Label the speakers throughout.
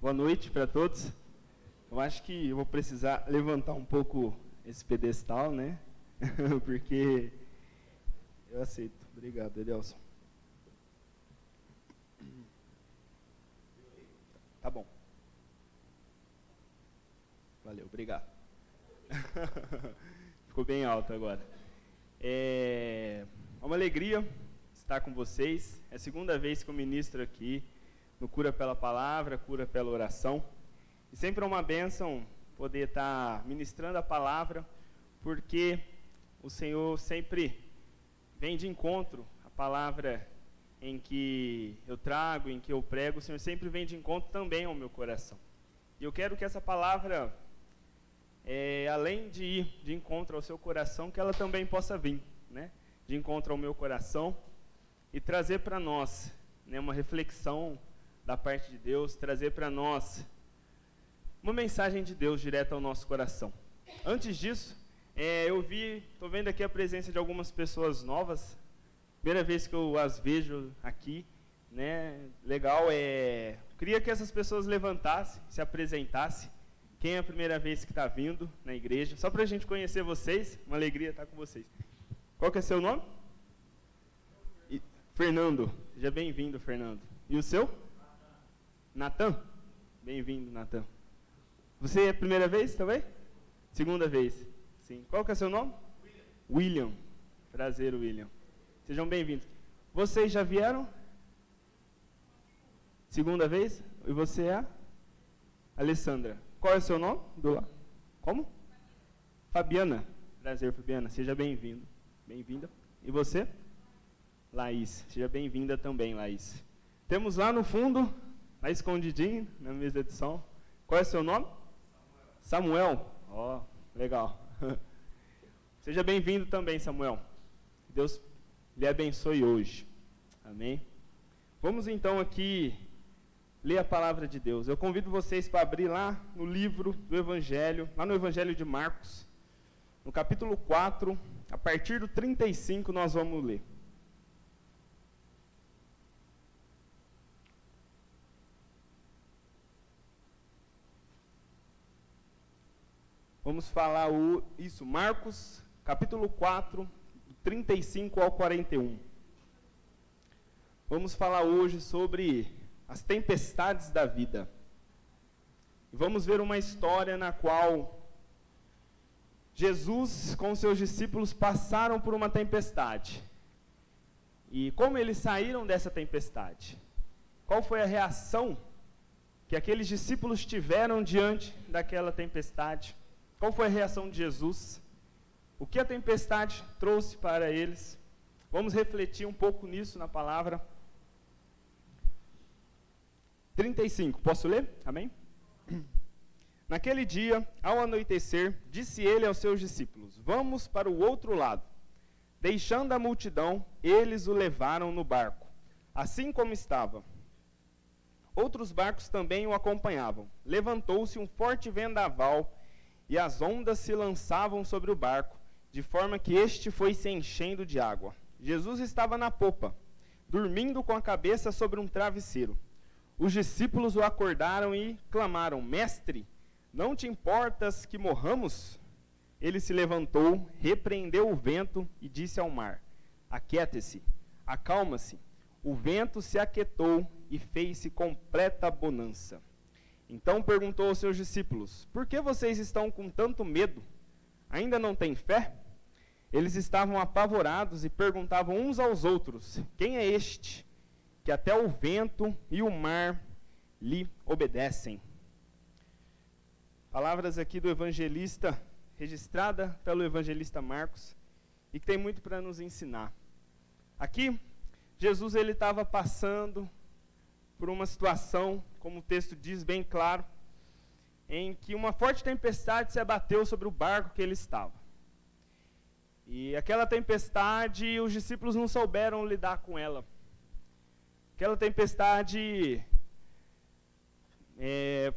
Speaker 1: Boa noite para todos. Eu acho que eu vou precisar levantar um pouco esse pedestal, né? Porque eu aceito. Obrigado, Edelson. Tá bom. Valeu, obrigado. Ficou bem alto agora. É uma alegria estar com vocês. É a segunda vez que eu ministro aqui no Cura pela Palavra, Cura pela Oração. E sempre é uma bênção poder estar ministrando a palavra, porque o Senhor sempre vem de encontro à palavra em que eu trago, em que eu prego. O Senhor sempre vem de encontro também ao meu coração. E eu quero que essa palavra, além de ir de encontro ao seu coração, que ela também possa vir, né, de encontro ao meu coração e trazer para nós, né, uma reflexão da parte de Deus, trazer para nós uma mensagem de Deus direto ao nosso coração. Antes disso, estou vendo aqui a presença de algumas pessoas novas, primeira vez que eu as vejo aqui, né, legal, queria que essas pessoas levantassem, se apresentassem, quem é a primeira vez que está vindo na igreja, só para a gente conhecer vocês, uma alegria estar com vocês. Qual que é seu nome? Fernando, seja bem-vindo, Fernando. E o seu? Natan? Bem-vindo, Natan. Você é a primeira vez também? Segunda vez. Sim. Qual que é seu nome? William. Prazer, William. Sejam bem-vindos. Vocês já vieram? Segunda vez? E você é? Alessandra. Qual é o seu nome? Como? Fabiana. Prazer, Fabiana. Seja bem-vindo. Bem-vinda. E você? Laís. Seja bem-vinda também, Laís. Temos lá no fundo, lá escondidinho, na mesa de som. Qual é o seu nome? Samuel. Ó, legal. Seja bem-vindo também, Samuel. Deus lhe abençoe hoje. Amém? Vamos então aqui ler a palavra de Deus. Eu convido vocês para abrir lá no livro do Evangelho, lá no Evangelho de Marcos, no capítulo 4, a partir do 35 nós vamos ler. Vamos falar Marcos, capítulo 4, do 35 ao 41. Vamos falar hoje sobre as tempestades da vida. E vamos ver uma história na qual Jesus com seus discípulos passaram por uma tempestade. E como eles saíram dessa tempestade? Qual foi a reação que aqueles discípulos tiveram diante daquela tempestade? Qual foi a reação de Jesus? O que a tempestade trouxe para eles? Vamos refletir um pouco nisso na palavra. 35, posso ler? Amém? Naquele dia, ao anoitecer, disse ele aos seus discípulos: vamos para o outro lado. Deixando a multidão, eles o levaram no barco, assim como estava. Outros barcos também o acompanhavam. Levantou-se um forte vendaval e as ondas se lançavam sobre o barco, de forma que este foi se enchendo de água. Jesus estava na popa, dormindo com a cabeça sobre um travesseiro. Os discípulos o acordaram e clamaram: Mestre, não te importas que morramos? Ele se levantou, repreendeu o vento e disse ao mar: Aquiete-se, acalma-se. O vento se aquietou e fez-se completa bonança. Então perguntou aos seus discípulos: por que vocês estão com tanto medo? Ainda não têm fé? Eles estavam apavorados e perguntavam uns aos outros: quem é este, que até o vento e o mar lhe obedecem? Palavras aqui do evangelista, registrada pelo evangelista Marcos, e que tem muito para nos ensinar. Aqui, Jesus ele estava passando por uma situação, como o texto diz bem claro, em que uma forte tempestade se abateu sobre o barco que ele estava. E aquela tempestade, os discípulos não souberam lidar com ela. Aquela tempestade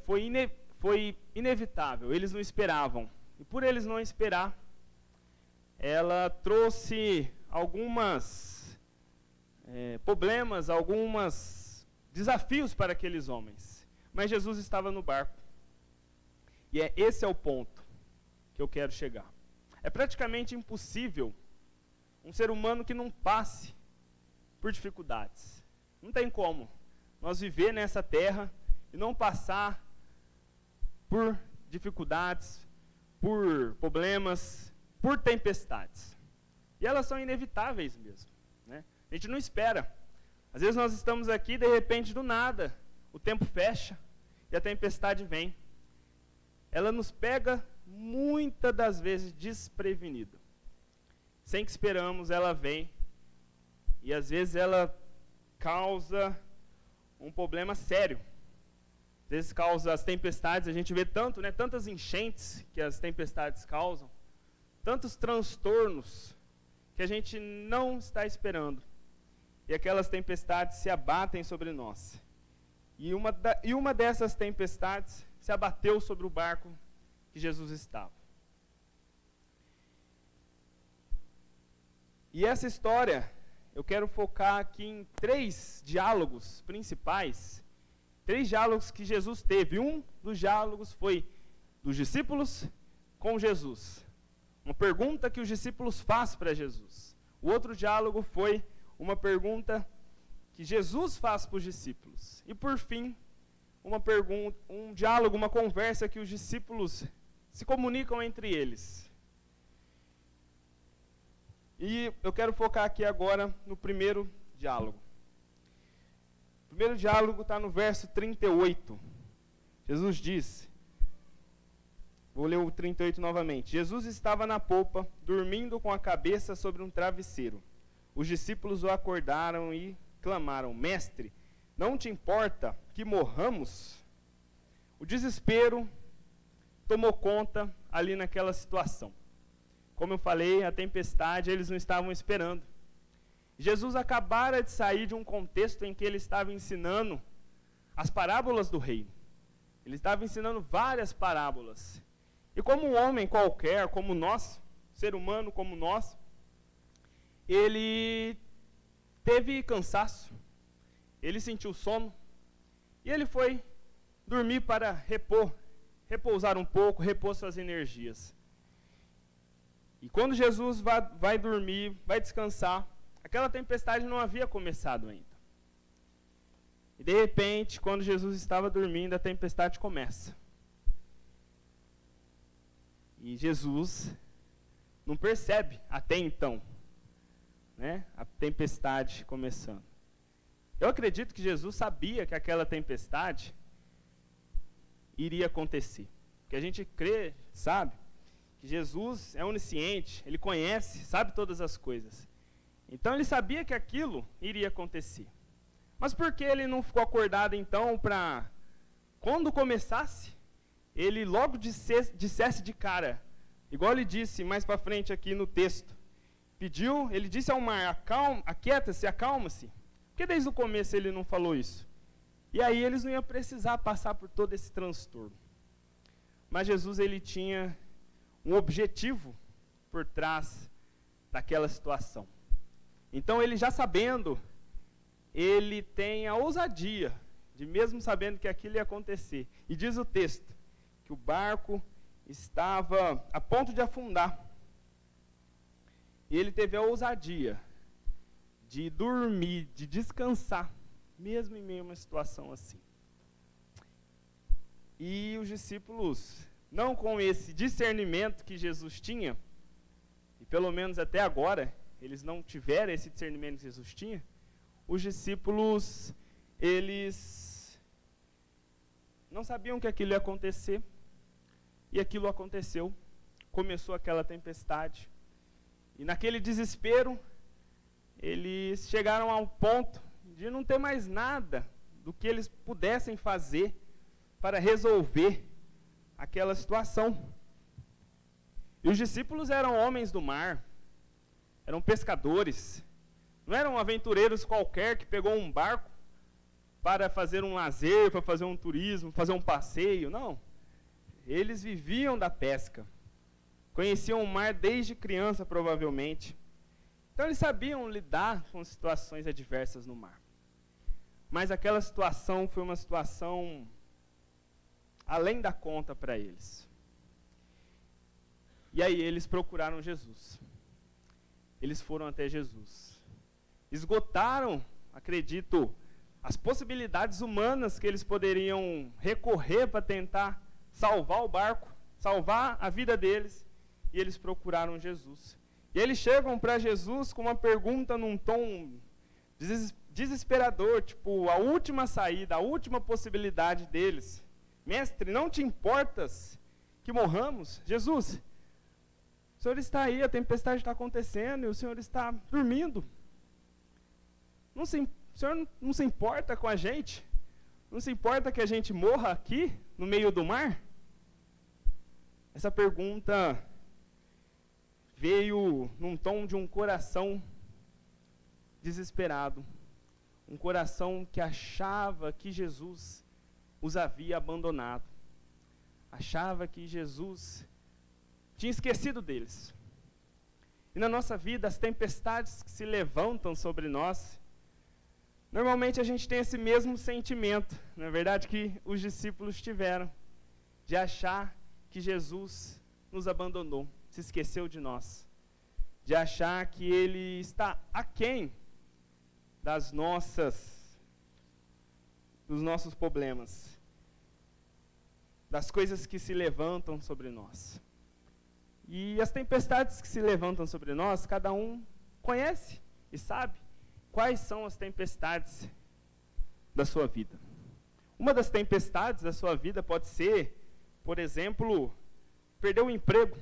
Speaker 1: foi inevitável, eles não esperavam. E por eles não esperar, ela trouxe problemas, alguns desafios para aqueles homens. mas Jesus estava no barco. E esse é o ponto que eu quero chegar. É praticamente impossível um ser humano que não passe por dificuldades. Não tem como nós viver nessa terra e não passar por dificuldades, por problemas, por tempestades. E elas são inevitáveis mesmo, né? A gente não espera. Às vezes nós estamos aqui, de repente, do nada, o tempo fecha e a tempestade vem. Ela nos pega muitas das vezes desprevenida. Sem que esperamos, ela vem. E às vezes ela causa um problema sério. Às vezes causa as tempestades, a gente vê tanto, né, tantas enchentes que as tempestades causam, tantos transtornos que a gente não está esperando. E aquelas tempestades se abatem sobre nós. E uma dessas tempestades se abateu sobre o barco que Jesus estava. E essa história, eu quero focar aqui em 3 diálogos principais, 3 diálogos que Jesus teve. Um dos diálogos foi dos discípulos com Jesus. Uma pergunta que os discípulos fazem para Jesus. O outro diálogo foi uma pergunta que Jesus faz para os discípulos. E por fim, um diálogo, uma conversa que os discípulos se comunicam entre eles. E eu quero focar aqui agora no primeiro diálogo. O primeiro diálogo está no verso 38. Jesus diz, vou ler o 38 novamente. Jesus estava na popa, dormindo com a cabeça sobre um travesseiro. Os discípulos o acordaram e clamaram, Mestre, não te importa que morramos? O desespero tomou conta ali naquela situação. Como eu falei, a tempestade eles não estavam esperando. Jesus acabara de sair de um contexto em que ele estava ensinando as parábolas do reino. Ele estava ensinando várias parábolas. E como um homem qualquer, como nós, ser humano como nós, ele teve cansaço, ele sentiu sono, e ele foi dormir para repousar um pouco, repor suas energias. E quando Jesus vai dormir, vai descansar, aquela tempestade não havia começado ainda. E de repente, quando Jesus estava dormindo, a tempestade começa. E Jesus não percebe até então, né, a tempestade começando. Eu acredito que Jesus sabia que aquela tempestade iria acontecer. Porque a gente crê, sabe, que Jesus é onisciente, ele conhece, sabe todas as coisas. Então ele sabia que aquilo iria acontecer. Mas por que ele não ficou acordado então para, quando começasse, ele logo dissesse de cara, igual ele disse mais para frente aqui no texto, ele disse ao mar, aquieta-se, acalma-se. Por que desde o começo ele não falou isso? E aí eles não iam precisar passar por todo esse transtorno. Mas Jesus, ele tinha um objetivo por trás daquela situação. Então ele já sabendo, ele tem a ousadia de mesmo sabendo que aquilo ia acontecer. E diz o texto, que o barco estava a ponto de afundar. E ele teve a ousadia de dormir, de descansar, mesmo em meio a uma situação assim. E os discípulos, não com esse discernimento que Jesus tinha, e pelo menos até agora, eles não tiveram esse discernimento que Jesus tinha, os discípulos, eles não sabiam que aquilo ia acontecer, e aquilo aconteceu, começou aquela tempestade, e naquele desespero, eles chegaram ao ponto de não ter mais nada do que eles pudessem fazer para resolver aquela situação. E os discípulos eram homens do mar, eram pescadores, não eram aventureiros qualquer que pegou um barco para fazer um lazer, para fazer um turismo, fazer um passeio, não. Eles viviam da pesca, conheciam o mar desde criança provavelmente. Então eles sabiam lidar com situações adversas no mar. Mas aquela situação foi uma situação além da conta para eles. E aí eles procuraram Jesus. Eles foram até Jesus. Esgotaram, acredito, as possibilidades humanas que eles poderiam recorrer para tentar salvar o barco, salvar a vida deles, e eles procuraram Jesus. E eles chegam para Jesus com uma pergunta num tom desesperador, tipo, a última saída, a última possibilidade deles. Mestre, não te importas que morramos? Jesus, o Senhor está aí, a tempestade está acontecendo e o Senhor está dormindo. O Senhor não se importa com a gente? Não se importa que a gente morra aqui, no meio do mar? Essa pergunta veio num tom de um coração desesperado. Um coração que achava que Jesus os havia abandonado. Achava que Jesus tinha esquecido deles. E na nossa vida, as tempestades que se levantam sobre nós, normalmente a gente tem esse mesmo sentimento, na verdade, que os discípulos tiveram, de achar que Jesus nos abandonou, se esqueceu de nós, de achar que Ele está aquém dos nossos problemas, das coisas que se levantam sobre nós. E as tempestades que se levantam sobre nós, cada um conhece e sabe quais são as tempestades da sua vida. Uma das tempestades da sua vida pode ser, por exemplo, perder o emprego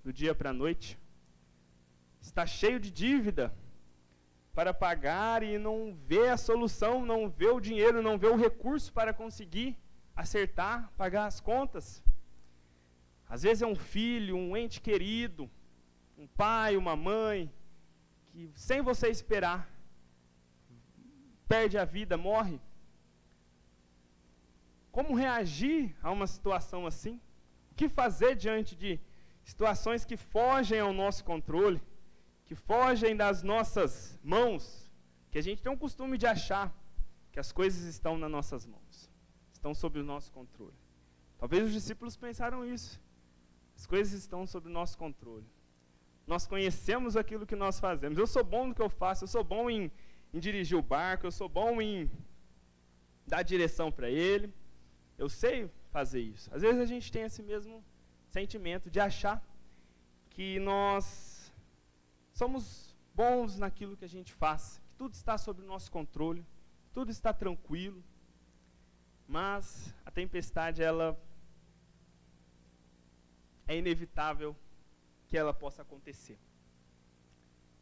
Speaker 1: do dia para a noite, está cheio de dívida para pagar e não vê a solução, não vê o dinheiro, não vê o recurso para conseguir acertar, pagar as contas. Às vezes é um filho, um ente querido, um pai, uma mãe, que sem você esperar, perde a vida, morre. Como reagir a uma situação assim? O que fazer diante de situações que fogem ao nosso controle, que fogem das nossas mãos, que a gente tem o costume de achar que as coisas estão nas nossas mãos, estão sob o noso controle. Talvez os discípulos pensaram isso. As coisas estão sob o nosso controle. Nós conhecemos aquilo que nós fazemos. Eu sou bom no que eu faço, eu sou bom em dirigir o barco, eu sou bom em dar direção para ele. Eu sei fazer isso. Às vezes a gente tem esse mesmo sentimento de achar que nós somos bons naquilo que a gente faz, que tudo está sob o nosso controle, tudo está tranquilo, mas a tempestade, ela é inevitável que ela possa acontecer.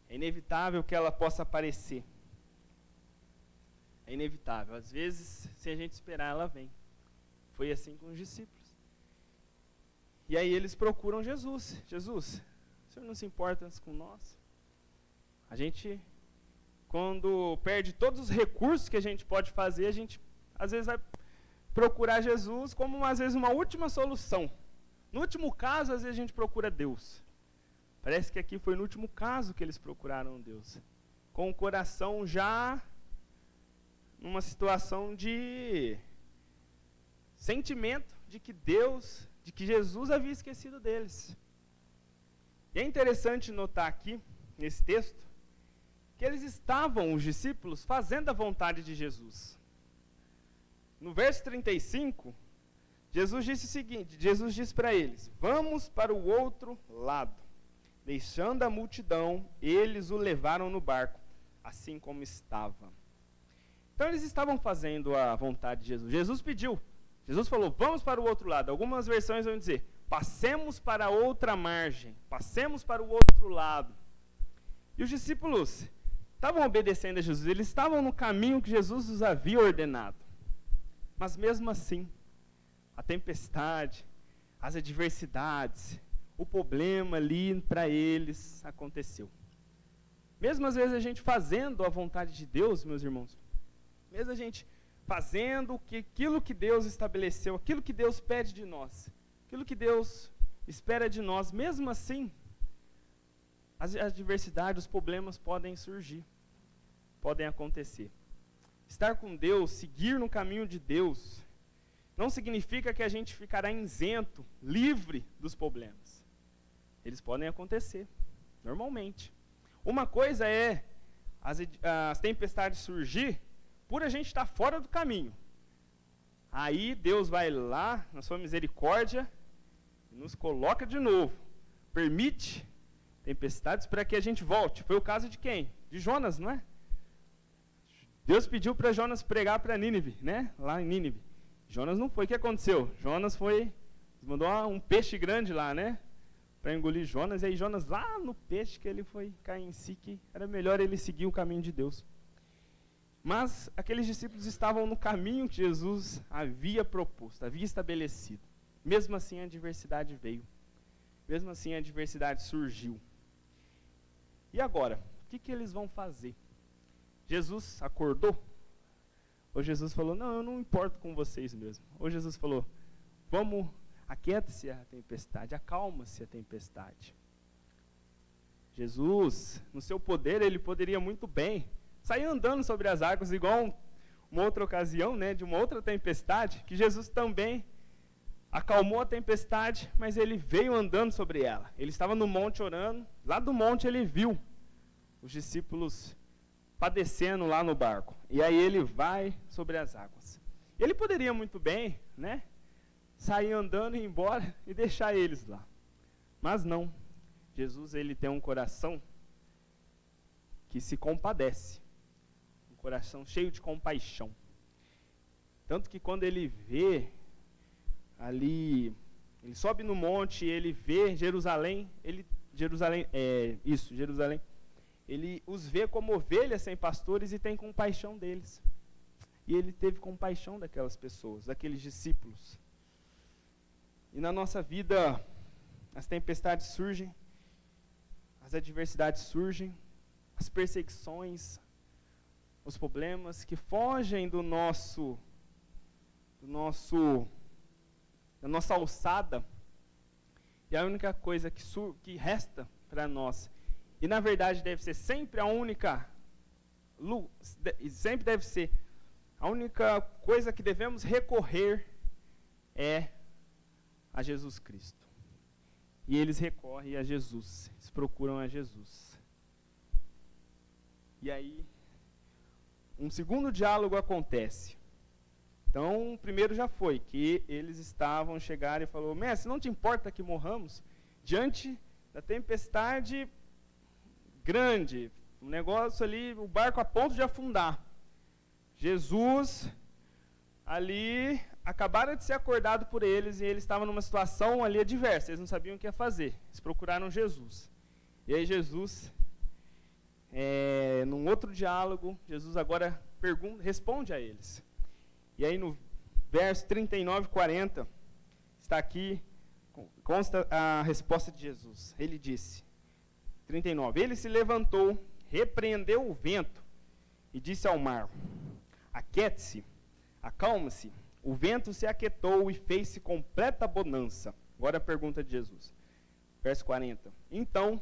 Speaker 1: É inevitável que ela possa aparecer. É inevitável. Às vezes, se a gente esperar, ela vem. Foi assim com os discípulos. E aí eles procuram Jesus. Jesus, o Senhor não se importa com nós? A gente, quando perde todos os recursos que a gente pode fazer, a gente às vezes vai procurar Jesus como às vezes uma última solução. No último caso, às vezes a gente procura Deus. Parece que aqui foi no último caso que eles procuraram Deus. Com o coração já numa situação de sentimento de que Deus, de que Jesus havia esquecido deles. E é interessante notar aqui, nesse texto, que eles estavam, os discípulos, fazendo a vontade de Jesus. No verso 35, Jesus disse o seguinte, Jesus disse para eles, vamos para o outro lado. Deixando a multidão, eles o levaram no barco, assim como estava. Então eles estavam fazendo a vontade de Jesus. Jesus pediu, Jesus falou, vamos para o outro lado. Algumas versões vão dizer, passemos para a outra margem, passemos para o outro lado. E os discípulos estavam obedecendo a Jesus, eles estavam no caminho que Jesus os havia ordenado. Mas mesmo assim, a tempestade, as adversidades, o problema ali para eles aconteceu. Mesmo às vezes a gente fazendo a vontade de Deus, meus irmãos, mesmo a gente fazendo aquilo que Deus estabeleceu, aquilo que Deus pede de nós, aquilo que Deus espera de nós, mesmo assim, as adversidades, os problemas podem surgir, podem acontecer. Estar com Deus, seguir no caminho de Deus, não significa que a gente ficará isento, livre dos problemas. Eles podem acontecer, normalmente. Uma coisa é as tempestades surgir por a gente estar fora do caminho. Aí Deus vai lá, na sua misericórdia, e nos coloca de novo. Permite tempestades para que a gente volte. Foi o caso de quem? De Jonas, não é? Deus pediu para Jonas pregar para Nínive, né? Lá em Nínive. Jonas não foi. O que aconteceu? Jonas foi, mandou um peixe grande lá, né? Para engolir Jonas. E aí Jonas lá no peixe que ele foi cair em si, que era melhor ele seguir o caminho de Deus. Mas aqueles discípulos estavam no caminho que Jesus havia proposto, havia estabelecido. Mesmo assim a adversidade veio. Mesmo assim a adversidade surgiu. E agora? O que eles vão fazer? Jesus acordou? Ou Jesus falou, não, eu não importo com vocês mesmo. Ou Jesus falou, vamos, aquieta-se a tempestade, acalma-se a tempestade. Jesus, no seu poder, ele poderia muito bem sair andando sobre as águas, igual uma outra ocasião, né, de uma outra tempestade, que Jesus também acalmou a tempestade, mas ele veio andando sobre ela. Ele estava no monte orando, lá do monte ele viu os discípulos padecendo lá no barco. E aí ele vai sobre as águas. Ele poderia muito bem, né, sair andando e ir embora e deixar eles lá. Mas não. Jesus, ele tem um coração que se compadece. Um coração cheio de compaixão. Tanto que quando ele vê ali, ele sobe no monte, ele vê Jerusalém, Jerusalém, ele os vê como ovelhas sem pastores e tem compaixão deles. E ele teve compaixão daquelas pessoas, daqueles discípulos. E na nossa vida, as tempestades surgem, as adversidades surgem, as perseguições, os problemas que fogem da nossa alçada. E a única coisa que resta para nós, e na verdade deve ser sempre a única coisa que devemos recorrer é a Jesus Cristo. E eles recorrem a Jesus, eles procuram a Jesus. E aí, um segundo diálogo acontece. Então, o primeiro já foi, que eles chegaram e falaram, mestre, não te importa que morramos? Diante da tempestade grande, o negócio ali, o barco a ponto de afundar. Jesus, ali, acabaram de ser acordado por eles, e eles estavam numa situação ali adversa, eles não sabiam o que ia fazer. Eles procuraram Jesus. E aí Jesus, num outro diálogo, Jesus agora responde a eles. E aí no verso 39 e 40, está aqui, consta a resposta de Jesus. Ele disse, 39, ele se levantou, repreendeu o vento e disse ao mar, aquiete-se, acalma-se. O vento se aquietou e fez-se completa bonança. Agora a pergunta de Jesus. Verso 40. Então,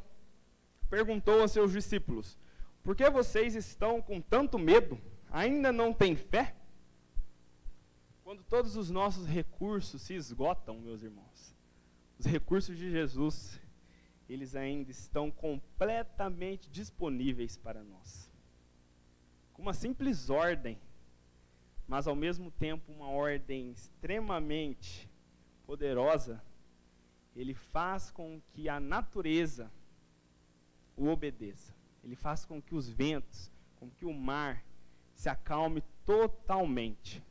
Speaker 1: perguntou aos seus discípulos, por que vocês estão com tanto medo? Ainda não têm fé? Quando todos os nossos recursos se esgotam, meus irmãos, os recursos de Jesus, eles ainda estão completamente disponíveis para nós. Com uma simples ordem, mas ao mesmo tempo uma ordem extremamente poderosa, ele faz com que a natureza o obedeça. Ele faz com que os ventos, com que o mar se acalme totalmente.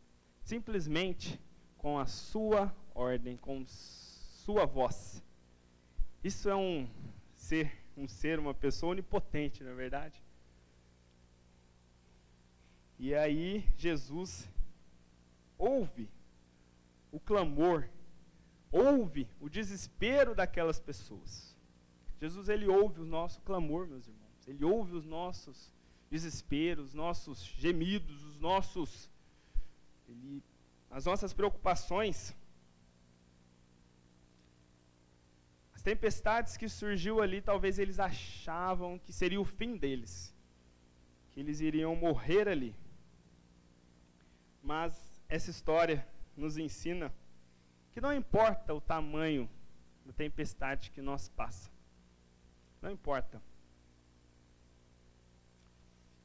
Speaker 1: Simplesmente com a sua ordem, com sua voz. Isso é um ser, uma pessoa onipotente, não é verdade? E aí Jesus ouve o clamor, ouve o desespero daquelas pessoas. Jesus, ele ouve o nosso clamor, meus irmãos. Ele ouve os nossos desesperos, os nossos gemidos, as nossas preocupações. As tempestades que surgiu ali, talvez eles achavam que seria o fim deles, que eles iriam morrer ali. Mas essa história nos ensina que não importa o tamanho da tempestade que nós passa. Não importa.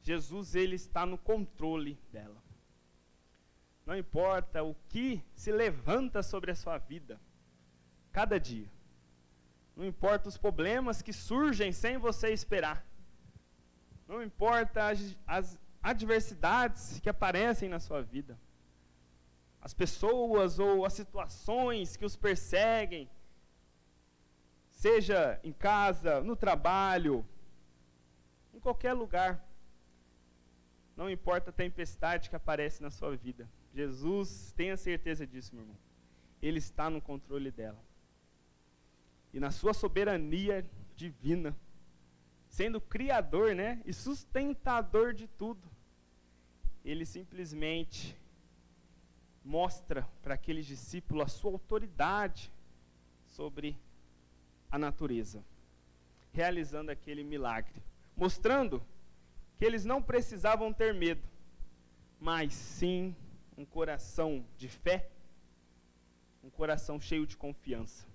Speaker 1: Jesus, ele está no controle dela. Não importa o que se levanta sobre a sua vida, cada dia. Não importa os problemas que surgem sem você esperar. Não importa as adversidades que aparecem na sua vida. As pessoas ou as situações que os perseguem, seja em casa, no trabalho, em qualquer lugar. Não importa a tempestade que aparece na sua vida. Jesus, tenha certeza disso, meu irmão. Ele está no controle dela. E na sua soberania divina, sendo criador, né, e sustentador de tudo, ele simplesmente mostra para aqueles discípulos a sua autoridade sobre a natureza, realizando aquele milagre, mostrando que eles não precisavam ter medo, mas sim um coração de fé, um coração cheio de confiança.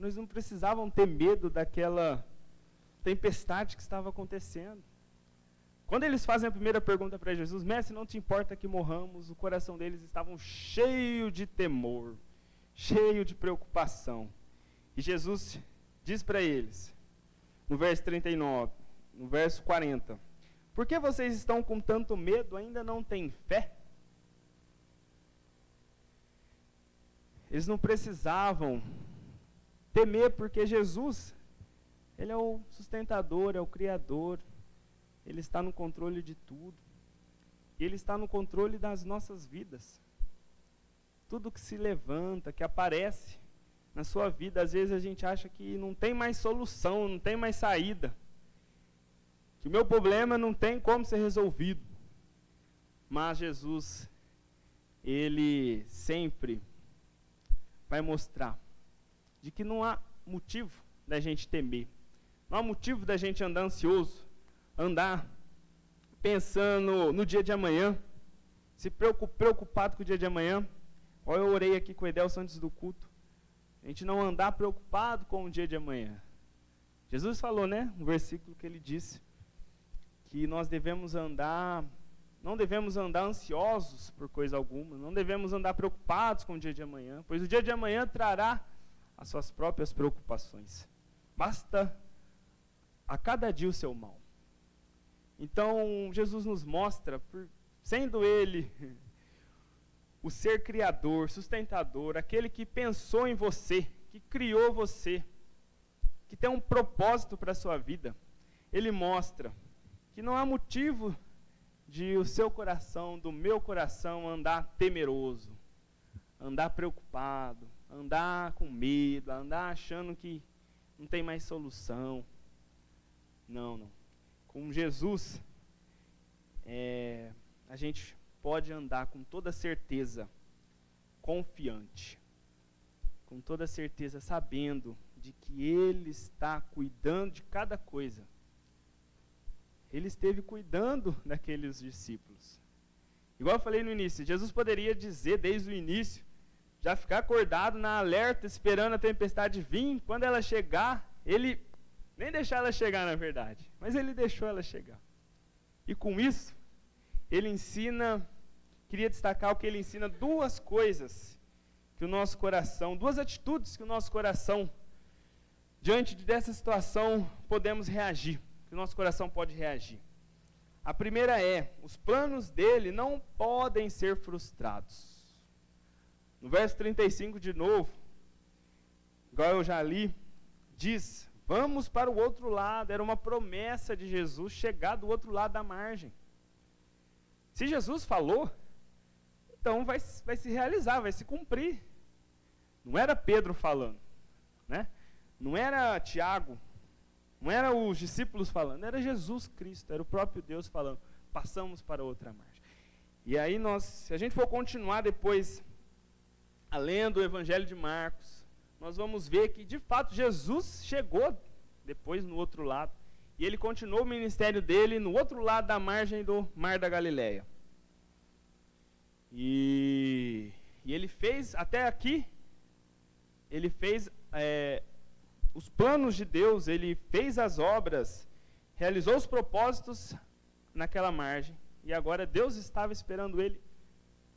Speaker 1: Eles não precisavam ter medo daquela tempestade que estava acontecendo. Quando eles fazem a primeira pergunta para Jesus, mestre, não te importa que morramos, o coração deles estava cheio de temor, cheio de preocupação. E Jesus diz para eles, no verso 39, no verso 40, por que vocês estão com tanto medo, ainda não têm fé? Eles não precisavam temer, porque Jesus, ele é o sustentador, é o criador, ele está no controle de tudo, e ele está no controle das nossas vidas. Tudo que se levanta, que aparece na sua vida, às vezes a gente acha que não tem mais solução, não tem mais saída, que o meu problema não tem como ser resolvido. Mas Jesus, ele sempre vai mostrar de que não há motivo da gente temer, não há motivo da gente andar ansioso, andar pensando no dia de amanhã, se preocupado com o dia de amanhã. Olha, eu orei aqui com o Edelson antes do culto, a gente não andar preocupado com o dia de amanhã. Jesus falou, né, um versículo que ele disse, que nós não devemos andar ansiosos por coisa alguma, não devemos andar preocupados com o dia de amanhã, pois o dia de amanhã trará as suas próprias preocupações. Basta a cada dia o seu mal. Então, Jesus nos mostra, sendo ele o ser criador, sustentador, aquele que pensou em você, que criou você, que tem um propósito para a sua vida, ele mostra que não há motivo de o seu coração, do meu coração, andar temeroso, andar preocupado, andar com medo, andar achando que não tem mais solução. Não. Com Jesus, a gente pode andar com toda certeza, confiante, com toda certeza, sabendo de que Ele está cuidando de cada coisa. Ele esteve cuidando daqueles discípulos. Igual eu falei no início, Jesus poderia dizer desde o início, já ficar acordado na alerta, esperando a tempestade vir, quando ela chegar, ele nem deixar ela chegar na verdade, mas ele deixou ela chegar. E com isso, ele ensina, queria destacar o que ele ensina, duas coisas que o nosso coração, duas atitudes que o nosso coração, diante dessa situação, podemos reagir. Que o nosso coração pode reagir. A primeira é, os planos dele não podem ser frustrados. No verso 35 de novo, igual eu já li, diz, vamos para o outro lado. Era uma promessa de Jesus chegar do outro lado da margem. Se Jesus falou, então vai se realizar, vai se cumprir. Não era Pedro falando, né? Não era Tiago, não eram os discípulos falando, era Jesus Cristo, era o próprio Deus falando, passamos para outra margem. E aí se a gente for continuar depois, lendo o Evangelho de Marcos, nós vamos ver que de fato Jesus chegou depois no outro lado, e ele continuou o ministério dele no outro lado da margem do Mar da Galileia. E E ele fez, até aqui, ele fez os planos de Deus, ele fez as obras, realizou os propósitos naquela margem. E agora Deus estava esperando ele,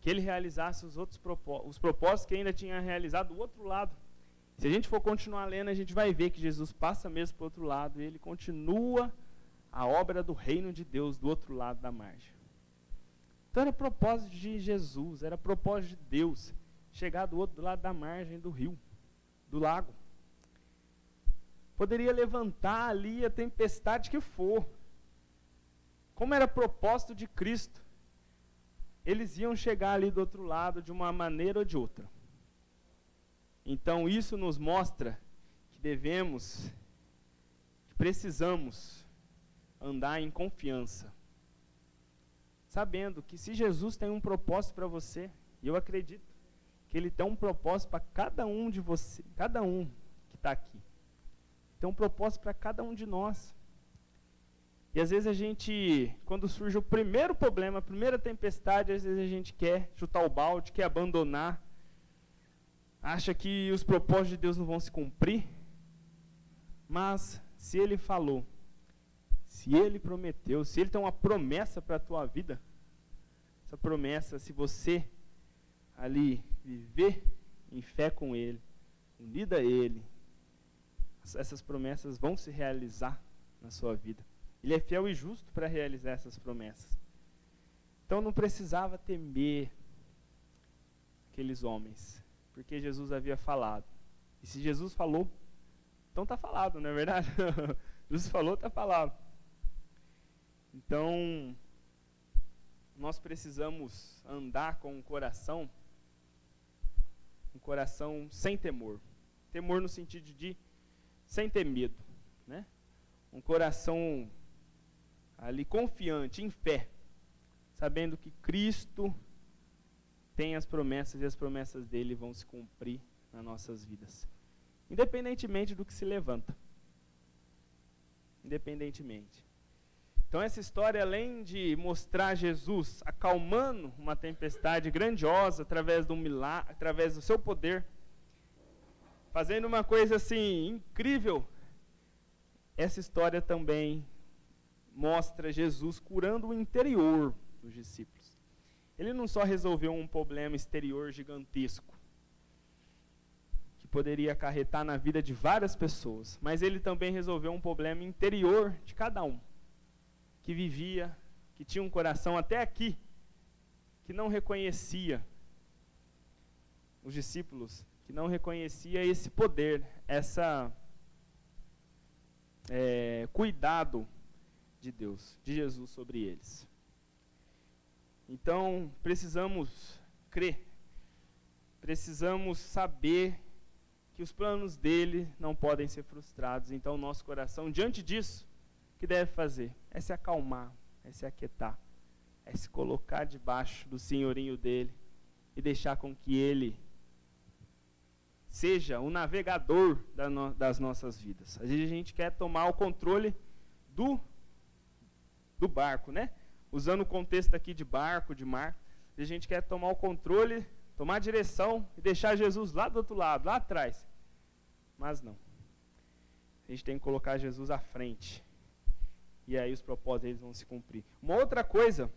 Speaker 1: que ele realizasse os propósitos que ainda tinha realizado do outro lado. Se a gente for continuar lendo, a gente vai ver que Jesus passa mesmo para o outro lado e ele continua a obra do reino de Deus do outro lado da margem. Então era propósito de Jesus, era propósito de Deus chegar do outro lado da margem do rio, do lago. Poderia levantar ali a tempestade que for. Como era propósito de Cristo, eles iam chegar ali do outro lado de uma maneira ou de outra. Então isso nos mostra que precisamos andar em confiança, sabendo que se Jesus tem um propósito para você, e eu acredito que Ele tem um propósito para cada um de você, cada um que está aqui, tem um propósito para cada um de nós. E às vezes a gente, quando surge o primeiro problema, a primeira tempestade, às vezes a gente quer chutar o balde, quer abandonar, acha que os propósitos de Deus não vão se cumprir, mas se Ele falou, se Ele prometeu, se Ele tem uma promessa para a tua vida, essa promessa, se você ali viver em fé com Ele, unida a Ele, essas promessas vão se realizar na sua vida. Ele é fiel e justo para realizar essas promessas. Então não precisava temer aqueles homens, porque Jesus havia falado. E se Jesus falou, então está falado, não é verdade? Jesus falou, está falado. Então, nós precisamos andar com um coração sem temor. Temor no sentido de sem ter medo, né? Um coração ali confiante, em fé, sabendo que Cristo tem as promessas e as promessas dele vão se cumprir nas nossas vidas. Independentemente do que se levanta. Independentemente. Então essa história, além de mostrar Jesus acalmando uma tempestade grandiosa através de um milagre, através do seu poder, fazendo uma coisa assim incrível, essa história também mostra Jesus curando o interior dos discípulos. Ele não só resolveu um problema exterior gigantesco, que poderia acarretar na vida de várias pessoas, mas ele também resolveu um problema interior de cada um, que vivia, que tinha um coração até aqui, que não reconhecia, os discípulos, que não reconhecia esse poder, cuidado de Deus, de Jesus sobre eles. Então, precisamos crer, precisamos saber que os planos dele não podem ser frustrados. Então, nosso coração, diante disso, o que deve fazer? É se acalmar, é se aquietar, é se colocar debaixo do senhorinho dele e deixar com que ele seja o navegador das nossas vidas. Às vezes a gente quer tomar o controle do barco, né? Usando o contexto aqui de barco, de mar, a gente quer tomar o controle, tomar a direção e deixar Jesus lá do outro lado, lá atrás. Mas não. A gente tem que colocar Jesus à frente. E aí os propósitos deles vão se cumprir. Uma outra coisa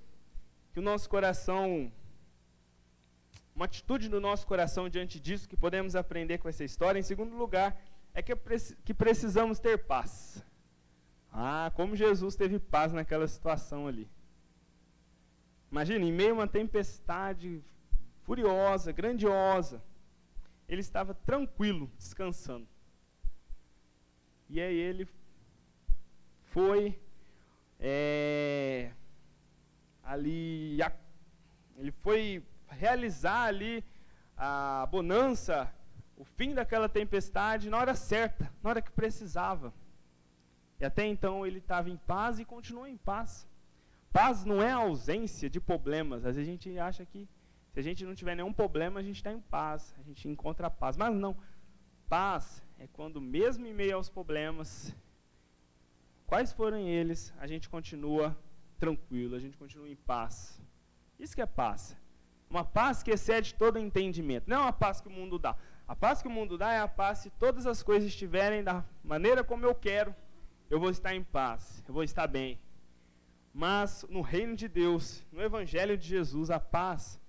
Speaker 1: que o nosso coração, uma atitude do nosso coração diante disso, que podemos aprender com essa história, em segundo lugar, é que precisamos ter paz. Ah, como Jesus teve paz naquela situação ali. Imagina, em meio a uma tempestade furiosa, grandiosa, ele estava tranquilo, descansando. E aí ele foi ele foi realizar ali a bonança, o fim daquela tempestade na hora certa, na hora que precisava. E até então ele estava em paz e continuou em paz. Paz não é a ausência de problemas. Às vezes a gente acha que se a gente não tiver nenhum problema, a gente está em paz, a gente encontra a paz. Mas não. Paz é quando mesmo em meio aos problemas, quais forem eles, a gente continua tranquilo, a gente continua em paz. Isso que é paz. Uma paz que excede todo entendimento. Não é uma paz que o mundo dá. A paz que o mundo dá é a paz se todas as coisas estiverem da maneira como eu quero, eu vou estar em paz, eu vou estar bem. Mas no reino de Deus, no evangelho de Jesus, a paz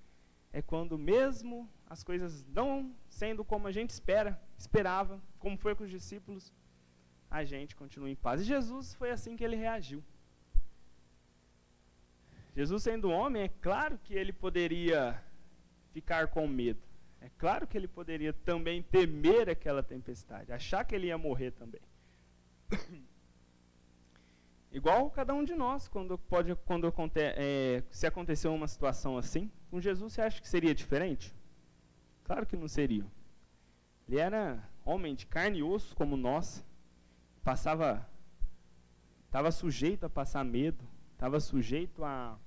Speaker 1: é quando mesmo as coisas não sendo como a gente esperava, como foi com os discípulos, a gente continua em paz. E Jesus foi assim que ele reagiu. Jesus sendo homem, é claro que ele poderia ficar com medo. É claro que ele poderia também temer aquela tempestade, achar que ele ia morrer também. Igual cada um de nós, se acontecer uma situação assim, com Jesus você acha que seria diferente? Claro que não seria. Ele era homem de carne e osso como nós, estava sujeito a passar medo, estava sujeito a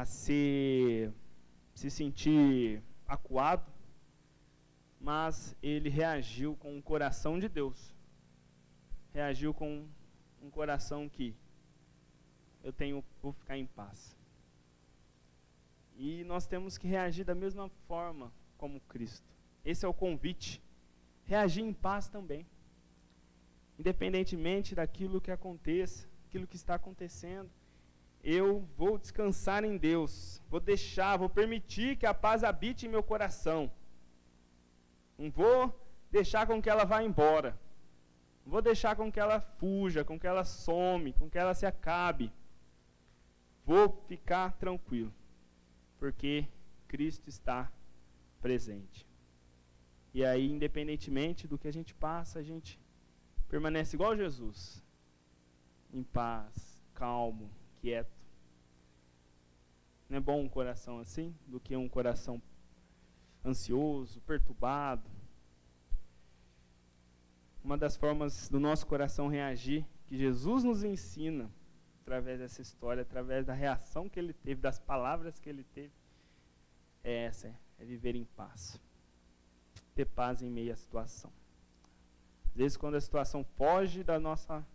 Speaker 1: se sentir acuado, mas ele reagiu com o coração de Deus. Reagiu com um coração que vou ficar em paz. E nós temos que reagir da mesma forma como Cristo. Esse é o convite. Reagir em paz também. Independentemente daquilo que aconteça, aquilo que está acontecendo, eu vou descansar em Deus. Vou permitir que a paz habite em meu coração. Não vou deixar com que ela vá embora. Não vou deixar com que ela fuja, com que ela some, com que ela se acabe. Vou ficar tranquilo, porque Cristo está presente. E aí, independentemente do que a gente passa, a gente permanece igual Jesus, em paz, calmo, quieto. Não é bom um coração assim do que um coração ansioso, perturbado. Uma das formas do nosso coração reagir, que Jesus nos ensina, através dessa história, através da reação que ele teve, das palavras que ele teve, é viver em paz. Ter paz em meio à situação. Às vezes, quando a situação foge da nossa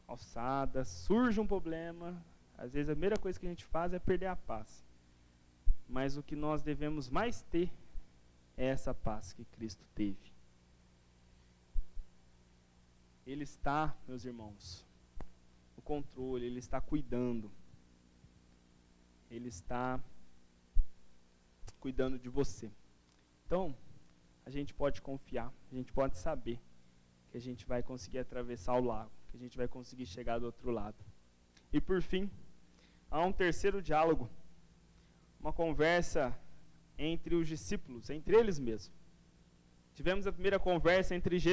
Speaker 1: alçada, surge um problema, às vezes a primeira coisa que a gente faz é perder a paz. Mas o que nós devemos mais ter é essa paz que Cristo teve. Ele está, meus irmãos, no controle, Ele está cuidando. Ele está cuidando de você. Então, a gente pode confiar, a gente pode saber que a gente vai conseguir atravessar o lago, que a gente vai conseguir chegar do outro lado. E por fim, há um terceiro diálogo, uma conversa entre os discípulos, entre eles mesmos. Tivemos a primeira conversa entre os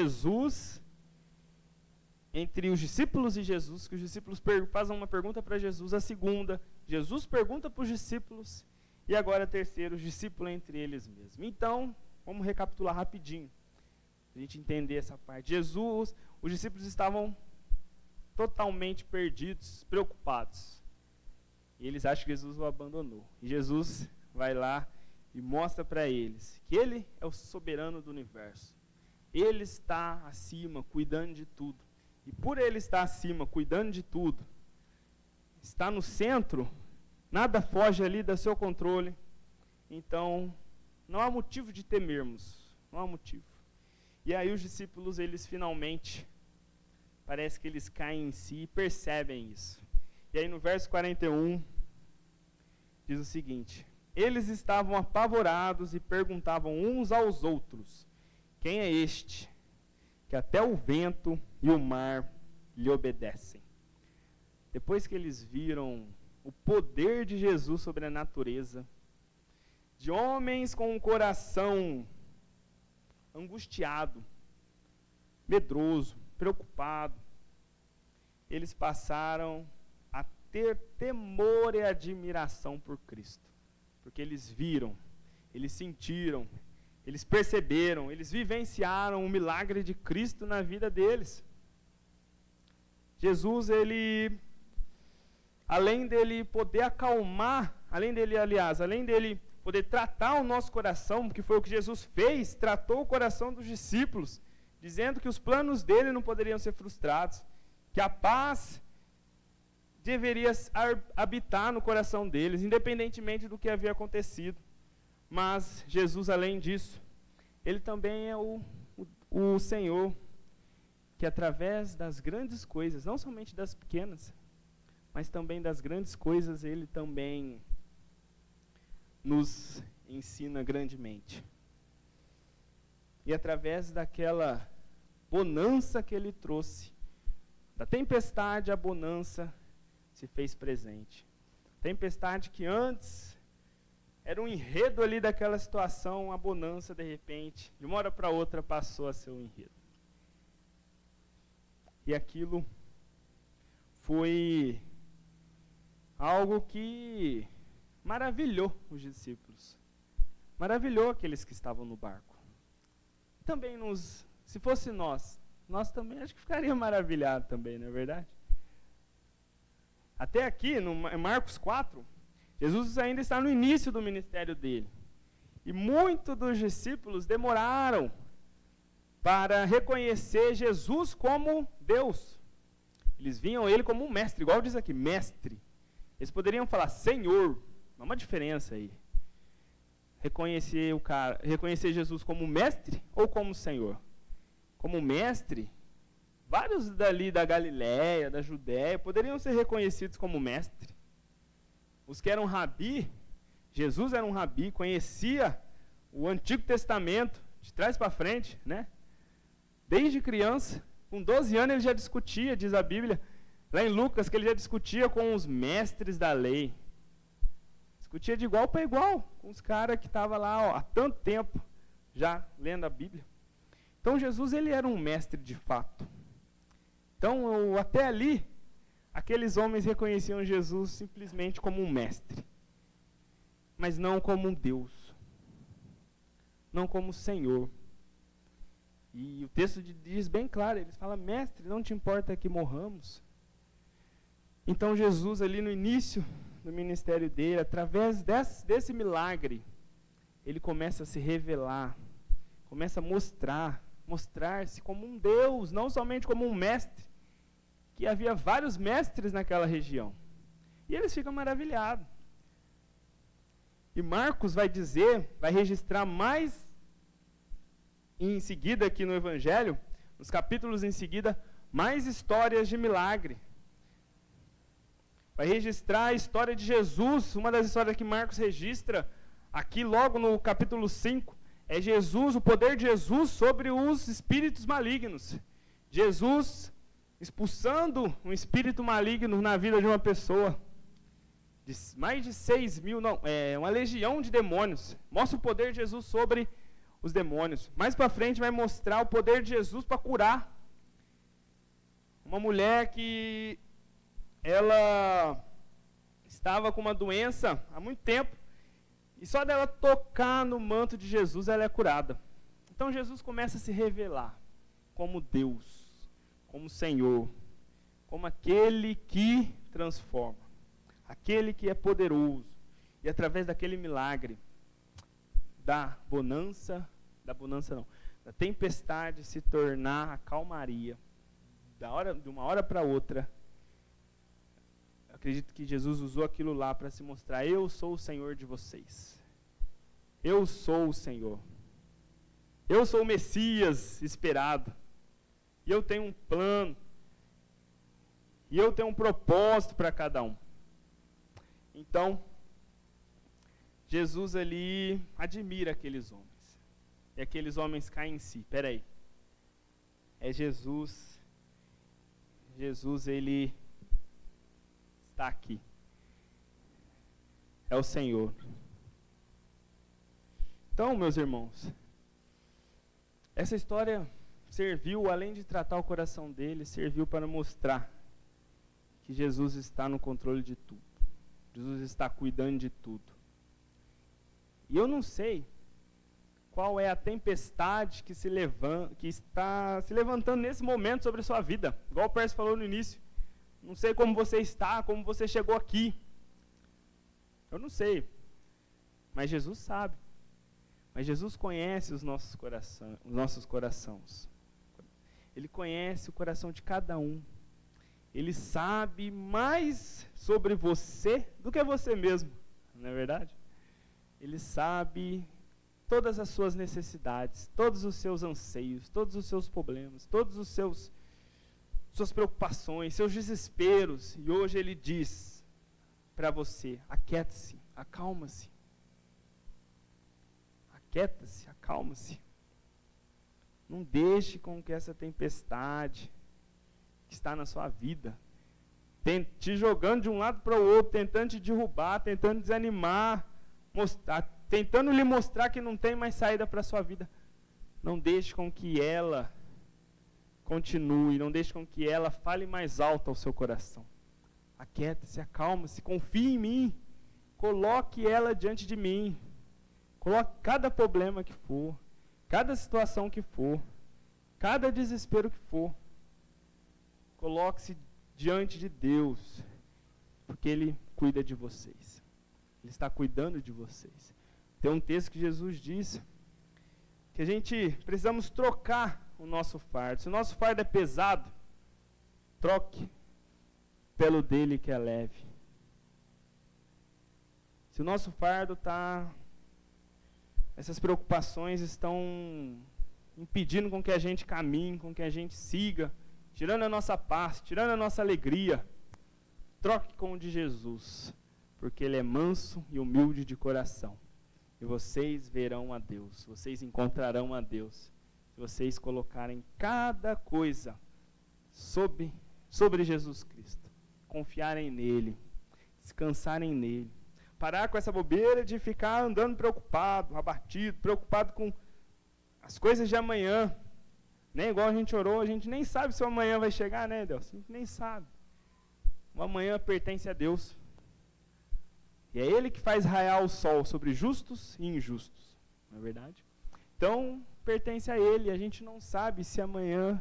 Speaker 1: discípulos e Jesus, que os discípulos fazem uma pergunta para Jesus, a segunda, Jesus pergunta para os discípulos, e agora a terceira, os discípulos entre eles mesmos. Então, vamos recapitular rapidinho, para a gente entender essa parte. Os discípulos estavam totalmente perdidos, preocupados. E eles acham que Jesus o abandonou. E Jesus vai lá e mostra para eles que Ele é o soberano do universo. Ele está acima, cuidando de tudo. E por Ele estar acima, cuidando de tudo, está no centro, nada foge ali do seu controle. Então, não há motivo de temermos. Não há motivo. E aí os discípulos, eles finalmente, parece que eles caem em si e percebem isso. E aí no verso 41, diz o seguinte: eles estavam apavorados e perguntavam uns aos outros: quem é este, que até o vento e o mar lhe obedecem? Depois que eles viram o poder de Jesus sobre a natureza, de homens com um coração angustiado, medroso, preocupado, eles passaram a ter temor e admiração por Cristo, porque eles viram, eles sentiram, eles perceberam, eles vivenciaram o milagre de Cristo na vida deles. Jesus, além dele poder acalmar, além dele poder tratar o nosso coração, que foi o que Jesus fez, tratou o coração dos discípulos, dizendo que os planos dele não poderiam ser frustrados, que a paz deveria habitar no coração deles, independentemente do que havia acontecido. Mas Jesus, além disso, ele também é o Senhor que através das grandes coisas, não somente das pequenas, mas também das grandes coisas, ele também nos ensina grandemente. E através daquela bonança que ele trouxe, da tempestade à bonança, se fez presente. Tempestade que antes era um enredo ali daquela situação, a bonança de repente, de uma hora para outra passou a ser um enredo. E aquilo foi algo que maravilhou os discípulos, maravilhou aqueles que estavam no barco. Também se fosse nós também acho que ficaríamos maravilhados também, não é verdade? Até aqui, em Marcos 4, Jesus ainda está no início do ministério dele. E muitos dos discípulos demoraram para reconhecer Jesus como Deus. Eles viam ele como um mestre, igual diz aqui, mestre. Eles poderiam falar Senhor, há uma diferença aí. Reconhecer Jesus como mestre ou como Senhor? Como mestre, vários dali da Galiléia, da Judéia, poderiam ser reconhecidos como mestre. Os que eram rabi, Jesus era um rabi, conhecia o Antigo Testamento, de trás para frente, né? Desde criança, com 12 anos ele já discutia, diz a Bíblia, lá em Lucas, que ele já discutia com os mestres da lei. Discutia de igual para igual, com os caras que estavam lá há tanto tempo, já lendo a Bíblia. Então Jesus, ele era um mestre de fato. Então, até ali, aqueles homens reconheciam Jesus simplesmente como um mestre, mas não como um Deus, não como Senhor. E o texto diz bem claro, eles falam, mestre, não te importa que morramos? Então Jesus ali no início do ministério dele, através desse milagre, ele começa a se revelar, começa a mostrar-se como um Deus, não somente como um mestre, que havia vários mestres naquela região. E eles ficam maravilhados. E Marcos vai registrar mais em seguida aqui no Evangelho, nos capítulos em seguida, mais histórias de milagre. Vai registrar a história de Jesus, uma das histórias que Marcos registra, aqui logo no capítulo 5, é Jesus, o poder de Jesus sobre os espíritos malignos. Jesus expulsando um espírito maligno na vida de uma pessoa. Mais de 6.000, uma legião de demônios. Mostra o poder de Jesus sobre os demônios. Mais para frente vai mostrar o poder de Jesus para curar. Uma mulher que ela estava com uma doença há muito tempo, e só dela tocar no manto de Jesus, ela é curada. Então Jesus começa a se revelar como Deus, como Senhor, como aquele que transforma, aquele que é poderoso. E através daquele milagre, da tempestade se tornar a calmaria, de uma hora para outra. Acredito que Jesus usou aquilo lá para se mostrar, eu sou o Senhor de vocês. Eu sou o Senhor. Eu sou o Messias esperado. E eu tenho um plano. E eu tenho um propósito para cada um. Então, Jesus ali admira aqueles homens. E aqueles homens caem em si. Espera aí. É Jesus. Jesus, ele está aqui. É o Senhor. Então, meus irmãos, essa história serviu, além de tratar o coração dele, serviu para mostrar que Jesus está no controle de tudo. Jesus está cuidando de tudo. E eu não sei qual é a tempestade que está se levantando nesse momento sobre a sua vida. Igual o Pérez falou no início. Não sei como você está, como você chegou aqui. Eu não sei. Mas Jesus sabe. Mas Jesus conhece os nossos corações. Ele conhece o coração de cada um. Ele sabe mais sobre você do que você mesmo. Não é verdade? Ele sabe todas as suas necessidades, todos os seus anseios, todos os seus problemas, todos os suas preocupações, seus desesperos. E hoje Ele diz para você: aquieta-se, acalma-se. Aquieta-se, acalma-se. Não deixe com que essa tempestade que está na sua vida, te jogando de um lado para o outro, tentando te derrubar, tentando desanimar, tentando lhe mostrar que não tem mais saída para a sua vida. Não deixe com que ela continue, não deixe com que ela fale mais alto ao seu coração. Aquieta-se, acalma-se, confie em mim, coloque ela diante de mim, coloque cada problema que for, cada situação que for, cada desespero que for, coloque-se diante de Deus, porque Ele cuida de vocês. Ele está cuidando de vocês. Tem um texto que Jesus diz que a gente precisamos trocar o nosso fardo. Se o nosso fardo é pesado, troque pelo dele que é leve. Se o nosso fardo essas preocupações estão impedindo com que a gente caminhe, com que a gente siga, tirando a nossa paz, tirando a nossa alegria, troque com o de Jesus, porque Ele é manso e humilde de coração. E vocês verão a Deus, vocês encontrarão a Deus, se vocês colocarem cada coisa sobre Jesus Cristo, confiarem nele, descansarem nele. Parar com essa bobeira de ficar andando preocupado, abatido, preocupado com as coisas de amanhã. Nem igual a gente orou, a gente nem sabe se o amanhã vai chegar, né, Deus? A gente nem sabe. O amanhã pertence a Deus. E é Ele que faz raiar o sol sobre justos e injustos. Não é verdade? Então, pertence a Ele. A gente não sabe se amanhã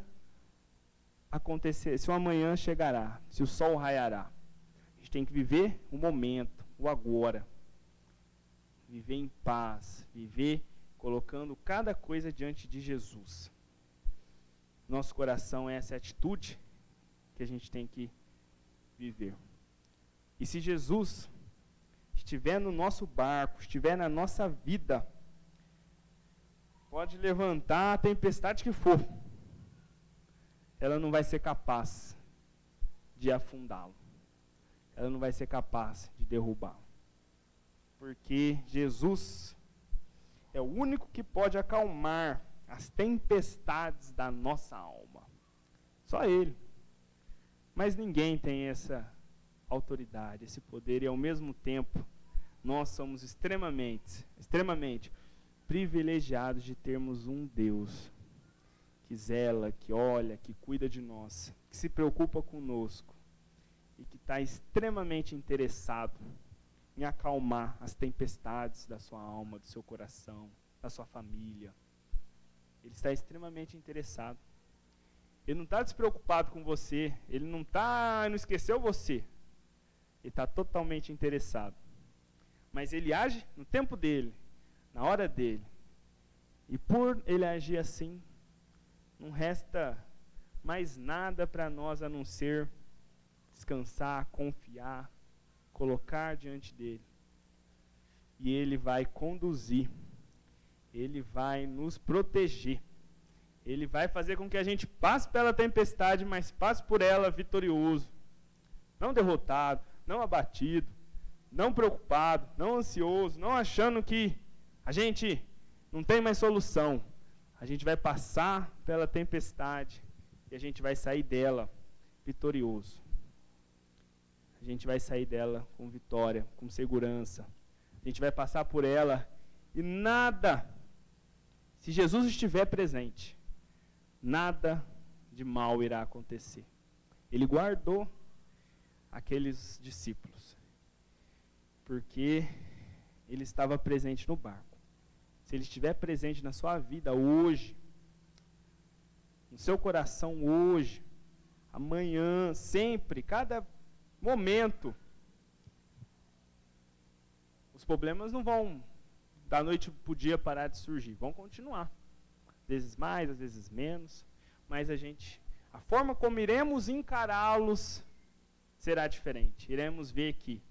Speaker 1: acontecer, se o amanhã chegará, se o sol raiará. A gente tem que viver o momento, o agora. Viver em paz, viver colocando cada coisa diante de Jesus. Nosso coração é essa atitude que a gente tem que viver. E se Jesus estiver no nosso barco, estiver na nossa vida, pode levantar a tempestade que for, ela não vai ser capaz de afundá-lo. Ela não vai ser capaz de derrubá-lo. Porque Jesus é o único que pode acalmar as tempestades da nossa alma. Só Ele. Mas ninguém tem essa autoridade, esse poder, e ao mesmo tempo, nós somos extremamente privilegiados de termos um Deus que zela, que olha, que cuida de nós, que se preocupa conosco e que está extremamente interessado em acalmar as tempestades da sua alma, do seu coração, da sua família. Ele está extremamente interessado. Ele não está despreocupado com você, ele não esqueceu você. Ele está totalmente interessado. Mas ele age no tempo dele, na hora dele. E por ele agir assim, não resta mais nada para nós a não ser descansar, confiar, colocar diante dele. E ele vai conduzir, ele vai nos proteger. Ele vai fazer com que a gente passe pela tempestade, mas passe por ela vitorioso. Não derrotado, não abatido, não preocupado, não ansioso, não achando que a gente não tem mais solução. A gente vai passar pela tempestade e a gente vai sair dela vitorioso. A gente vai sair dela com vitória, com segurança. A gente vai passar por ela e nada, se Jesus estiver presente, nada de mal irá acontecer. Ele guardou aqueles discípulos, porque ele estava presente no barco. Se ele estiver presente na sua vida hoje, no seu coração hoje, amanhã, sempre, cada momento, os problemas não vão da noite para o dia parar de surgir, vão continuar. Às vezes mais, às vezes menos, mas a forma como iremos encará-los será diferente. Iremos ver que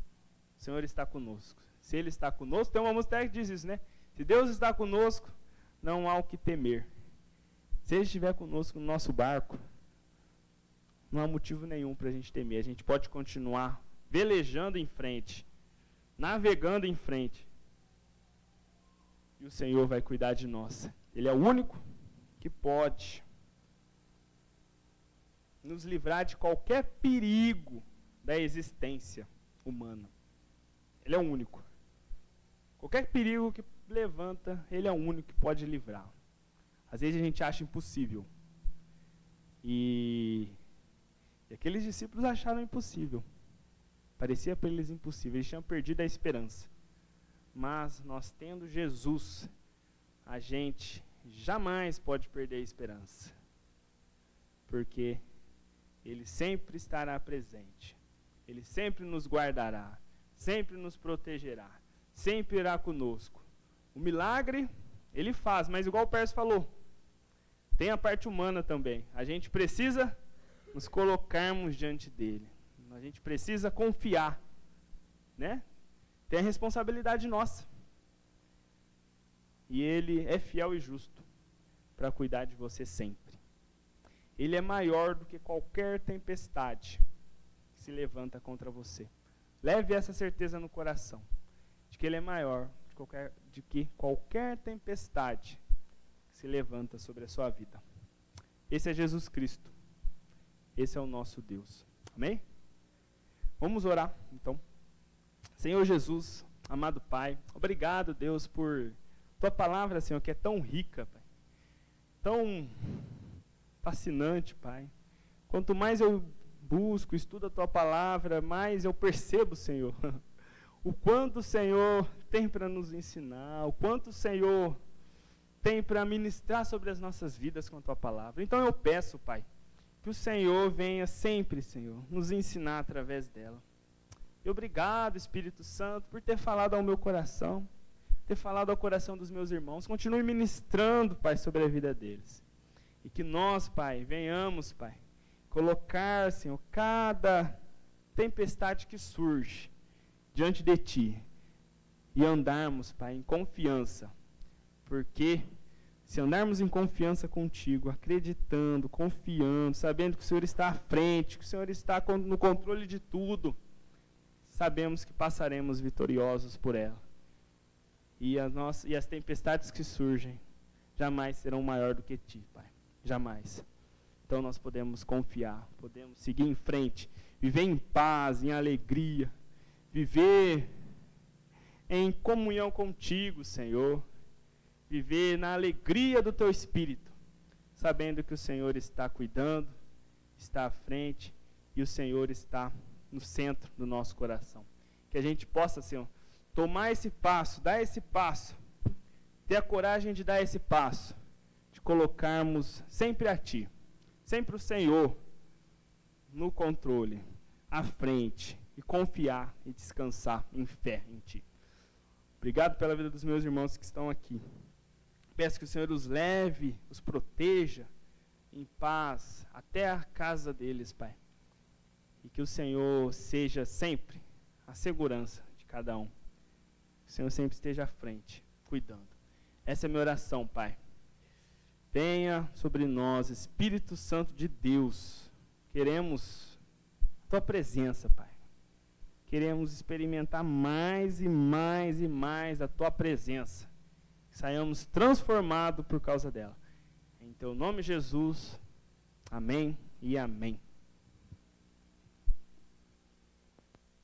Speaker 1: o Senhor está conosco, Se Ele está conosco, tem uma música que diz isso, né? Se Deus está conosco, não há o que temer. Se Ele estiver conosco no nosso barco, não há motivo nenhum para a gente temer. A gente pode continuar velejando em frente, navegando em frente. E o Senhor vai cuidar de nós. Ele é o único que pode nos livrar de qualquer perigo da existência humana. Ele é o único. Qualquer perigo que levanta, Ele é o único que pode livrar. Às vezes a gente acha impossível. E aqueles discípulos acharam impossível. Parecia para eles impossível. Eles tinham perdido a esperança. Mas nós tendo Jesus, a gente jamais pode perder a esperança. Porque Ele sempre estará presente. Ele sempre nos guardará. Sempre nos protegerá. Sempre irá conosco. O milagre, Ele faz, mas igual o Pércio falou, tem a parte humana também. A gente precisa nos colocarmos diante dEle. A gente precisa confiar, né? Tem a responsabilidade nossa. E Ele é fiel e justo para cuidar de você sempre. Ele é maior do que qualquer tempestade que se levanta contra você. Leve essa certeza no coração, de que Ele é maior do que qualquer tempestade que se levanta sobre a sua vida. Esse é Jesus Cristo. Esse é o nosso Deus. Amém? Vamos orar, então. Senhor Jesus, amado Pai, obrigado, Deus, por Tua palavra, Senhor, que é tão rica, Pai. Tão fascinante, Pai. Quanto mais eu busco, estudo a Tua palavra, mais eu percebo, Senhor, o quanto o Senhor tem para nos ensinar, o quanto o Senhor tem para ministrar sobre as nossas vidas com a Tua palavra. Então eu peço, Pai, que o Senhor venha sempre, Senhor, nos ensinar através dela. E obrigado, Espírito Santo, por ter falado ao meu coração, ter falado ao coração dos meus irmãos. Continue ministrando, Pai, sobre a vida deles. E que nós, Pai, venhamos, Pai, colocar, Senhor, cada tempestade que surge diante de Ti e andarmos, Pai, em confiança, porque se andarmos em confiança contigo, acreditando, confiando, sabendo que o Senhor está à frente, que o Senhor está no controle de tudo, sabemos que passaremos vitoriosos por ela. E as tempestades que surgem jamais serão maior do que Ti, Pai. Jamais. Então nós podemos confiar, podemos seguir em frente, viver em paz, em alegria, viver em comunhão contigo, Senhor. Viver na alegria do Teu Espírito, sabendo que o Senhor está cuidando, está à frente e o Senhor está no centro do nosso coração. Que a gente possa, Senhor, tomar esse passo, dar esse passo, ter a coragem de dar esse passo, de colocarmos sempre a Ti, sempre o Senhor no controle, à frente, e confiar e descansar em fé em Ti. Obrigado pela vida dos meus irmãos que estão aqui. Peço que o Senhor os leve, os proteja em paz até a casa deles, Pai. E que o Senhor seja sempre a segurança de cada um. Que o Senhor sempre esteja à frente, cuidando. Essa é a minha oração, Pai. Venha sobre nós, Espírito Santo de Deus. Queremos a Tua presença, Pai. Queremos experimentar mais e mais e mais a Tua presença. Que saiamos transformados por causa dela. Em Teu nome, Jesus. Amém e amém.